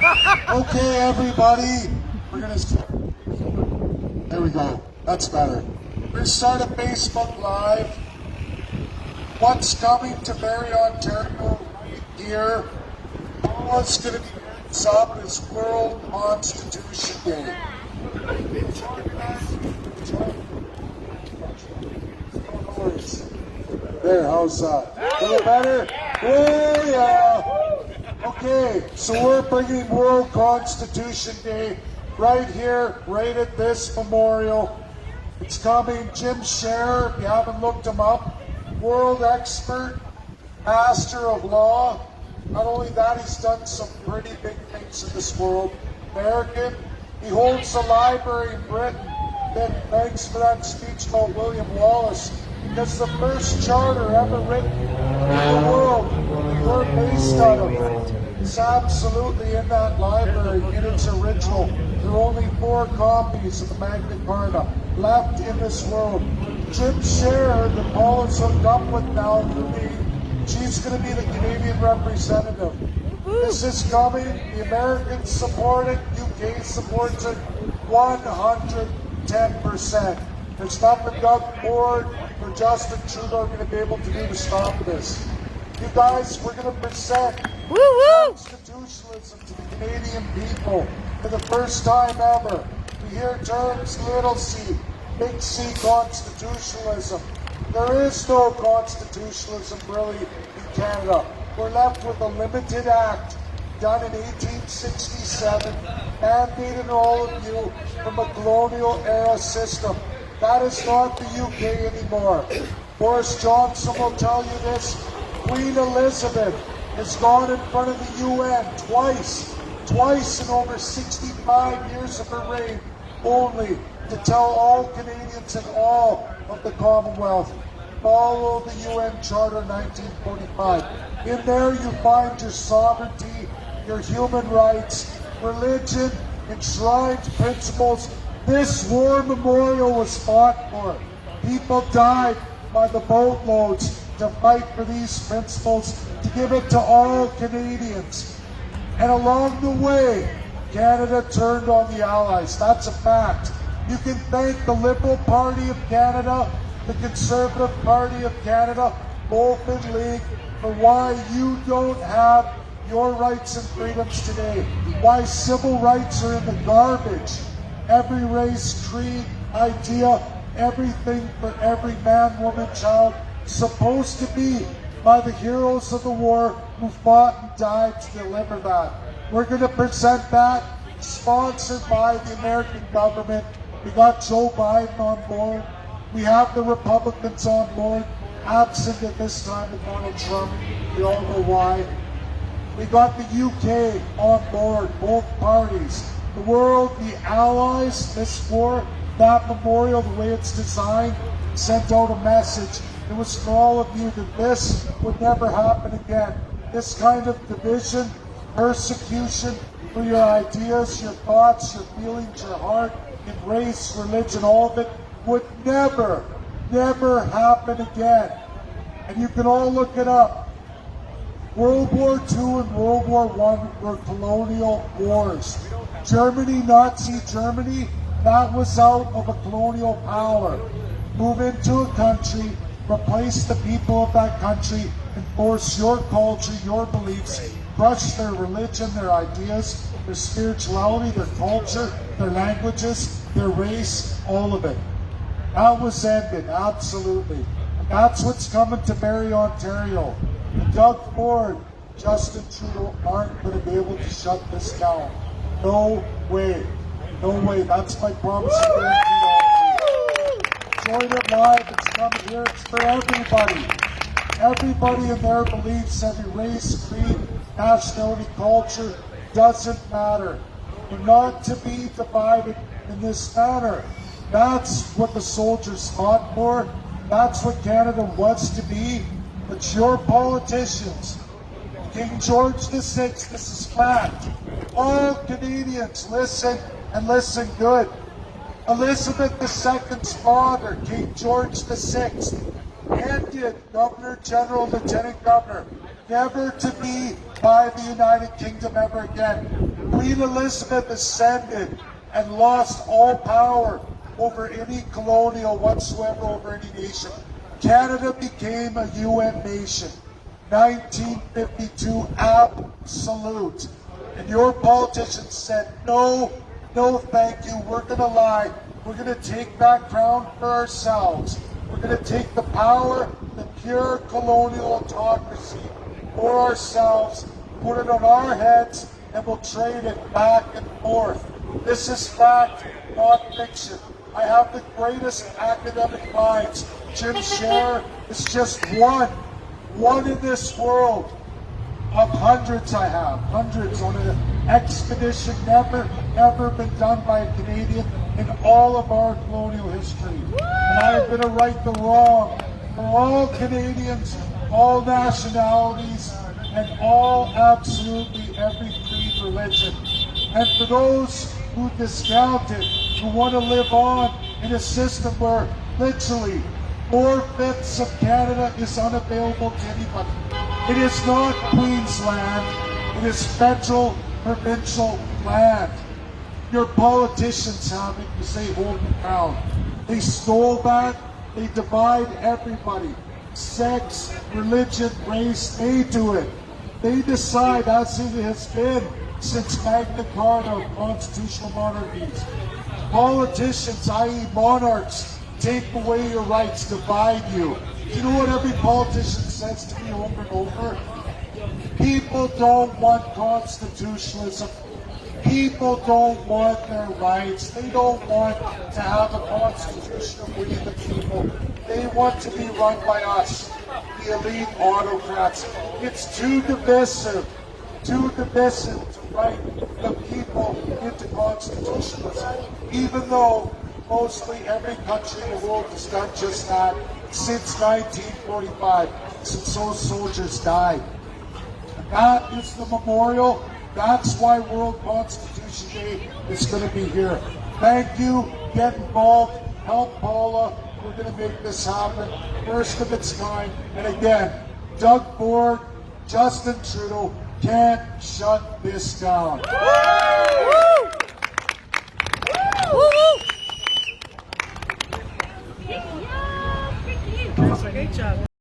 Okay, everybody, we're gonna start. There we go. That's better. We're gonna start a Facebook Live. What's coming to Barrie, Ontario right here? All it's gonna be hands up is World Constitution Day. There, how's that? A little better? Oh yeah! Okay, so we're bringing World Constitution Day right here, right at this memorial. It's coming. Jim Scherer, if you haven't looked him up, world expert, master of law. Not only that, he's done some pretty big things in this world. American. He holds a library in Britain. Thanks for that speech about William Wallace. Because the first charter ever written in the world, we're based on it. It's absolutely in that library in its original. There are only 4 copies of the Magna Carta left in this world. Jim Scherer, that Paul is hooked up with now, she's going to be the Canadian representative. This is coming. The Americans support it. UK supports it 110%. There's nothing Doug Ford or Justin Trudeau are going to be able to do to stop this. You guys, we're going to present constitutionalism to the Canadian people for the first time ever. We hear terms little c, big C constitutionalism. There is no constitutionalism really in Canada. We're left with a limited act done in 1867, mandated all of you from a colonial era system. That is not the UK anymore. Boris Johnson will tell you this. Queen Elizabeth has gone in front of the UN twice in over 65 years of her reign, only to tell all Canadians and all of the Commonwealth, follow the UN Charter 1945. In there you find your sovereignty, your human rights, religion, enshrined principles. This war memorial was fought for. People died by the boatloads to fight for these principles, to give it to all Canadians. And along the way, Canada turned on the Allies. That's a fact. You can thank the Liberal Party of Canada, the Conservative Party of Canada, both in league, for why you don't have your rights and freedoms today. Why civil rights are in the garbage. Every race, creed, idea, everything for every man, woman, child, supposed to be by the heroes of the war who fought and died to deliver that. We're going to present that, sponsored by the American government. We got Joe Biden on board. We have the Republicans on board, absent at this time of Donald Trump. We all know why. We got the UK on board, both parties. The world, the Allies, this war, that memorial, the way it's designed, sent out a message. It was for all of you that this would never happen again. This kind of division, persecution for your ideas, your thoughts, your feelings, your heart, in race, religion, all of it, would never happen again. And you can all look it up. World War II and World War I were colonial wars. Germany, Nazi Germany, that was out of a colonial power. Move into a country, replace the people of that country, enforce your culture, your beliefs, crush their religion, their ideas, their spirituality, their culture, their languages, their race, all of it. That was ended, absolutely. And that's what's coming to Barrie, Ontario. And Doug Ford, Justin Trudeau aren't going to be able to shut this down. No way. No way. That's my promise and guarantee to all of you. Join it live. It's coming here. It's for everybody. Everybody in their beliefs, every race, creed, nationality, culture, doesn't matter. We're not to be divided in this manner. That's what the soldiers fought for. That's what Canada was to be. But your politicians, King George VI, this is fact. All Canadians, listen and listen good. Elizabeth II's father, King George VI, ended Governor General, Lieutenant Governor, never to be by the United Kingdom ever again. Queen Elizabeth ascended and lost all power over any colonial whatsoever over any nation. Canada became a UN nation. 1952, absolute. And your politicians said, no, no thank you, we're going to lie. We're going to take that crown for ourselves. We're going to take the power, the pure colonial autocracy for ourselves, put it on our heads, and we'll trade it back and forth. This is fact, not fiction. I have the greatest academic minds. Jim Scherer is just one in this world of hundreds I have, hundreds on an expedition never, ever been done by a Canadian in all of our colonial history. And I have been to right the wrong for all Canadians, all nationalities, and all absolutely every creed, religion. And for those who discount it, who want to live on in a system where literally 4/5 of Canada is unavailable to anybody. It is not Queensland, it is federal, provincial land. Your politicians have it, you say hold the crown. They stole that, they divide everybody. Sex, religion, race, they do it. They decide, as it has been since Magna Carta, constitutional monarchies. Politicians, i.e. monarchs, take away your rights, divide you. You know what every politician says to me over and over? People don't want constitutionalism. People don't want their rights. They don't want to have a constitution of we the people. They want to be run by us, the elite autocrats. It's too divisive to write the people into constitutionalism, even though mostly every country in the world has done just that since 1945, since those soldiers died. That is the memorial. That's why World Constitution Day is going to be here. Thank you. Get involved. Help Paula. We're going to make this happen. First of its kind. And again, Doug Ford, Justin Trudeau can't shut this down. Great job.